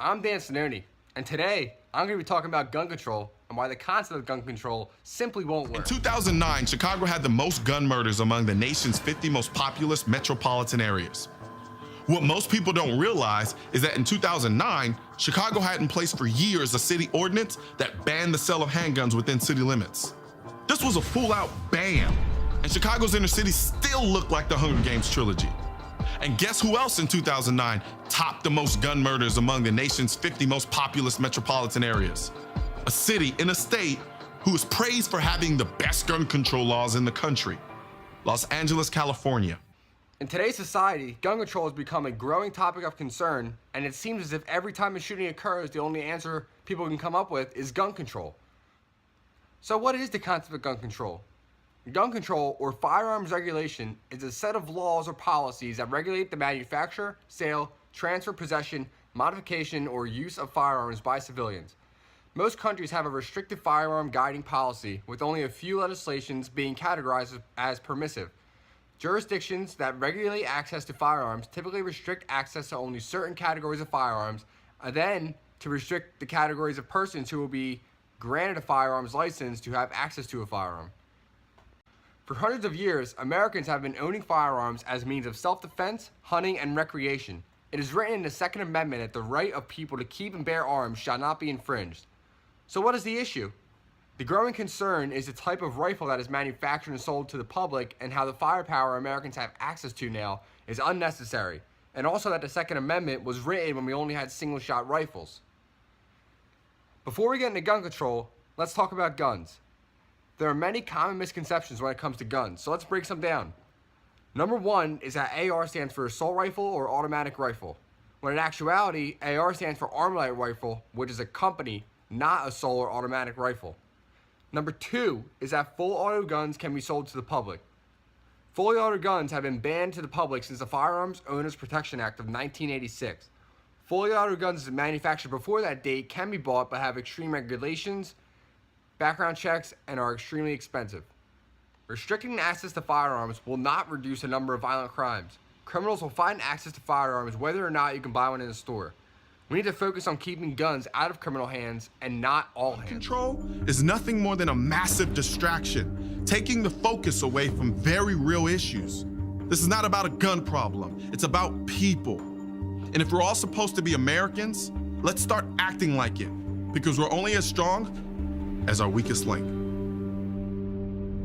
I'm Dan Sinoni, and today I'm going to be talking about gun control and why the concept of gun control simply won't work. In 2009, Chicago had the most gun murders among the nation's 50 most populous metropolitan areas. What most people don't realize is that in 2009, Chicago had in place for years a city ordinance that banned the sale of handguns within city limits. This was a full-out ban, and Chicago's inner city still looked like the Hunger Games trilogy. And guess who else in 2009 topped the most gun murders among the nation's 50 most populous metropolitan areas? A city in a state who is praised for having the best gun control laws in the country, Los Angeles, California. In today's society, gun control has become a growing topic of concern, and it seems as if every time a shooting occurs, the only answer people can come up with is gun control. So what is the concept of gun control? Gun control, or firearms regulation, is a set of laws or policies that regulate the manufacture, sale, transfer, possession, modification, or use of firearms by civilians. Most countries have a restrictive firearm guiding policy, with only a few legislations being categorized as permissive. Jurisdictions that regulate access to firearms typically restrict access to only certain categories of firearms, and then to restrict the categories of persons who will be granted a firearms license to have access to a firearm. For hundreds of years, Americans have been owning firearms as a means of self-defense, hunting, and recreation. It is written in the Second Amendment that the right of people to keep and bear arms shall not be infringed. So what is the issue? The growing concern is the type of rifle that is manufactured and sold to the public, and how the firepower Americans have access to now is unnecessary, and also that the Second Amendment was written when we only had single-shot rifles. Before we get into gun control, let's talk about guns. There are many common misconceptions when it comes to guns, so let's break some down. Number one is that AR stands for assault rifle or automatic rifle, when in actuality, AR stands for armed light rifle, which is a company, not assault or automatic rifle. Number two is that full auto guns can be sold to the public. Fully auto guns have been banned to the public since the Firearms Owners Protection Act of 1986. Fully auto guns manufactured before that date can be bought but have extreme regulations, background checks, and are extremely expensive. Restricting access to firearms will not reduce the number of violent crimes. Criminals will find access to firearms whether or not you can buy one in a store. We need to focus on keeping guns out of criminal hands and not all hands. Control is nothing more than a massive distraction, taking the focus away from very real issues. This is not about a gun problem, it's about people. And if we're all supposed to be Americans, let's start acting like it, because we're only as strong as our weakest link.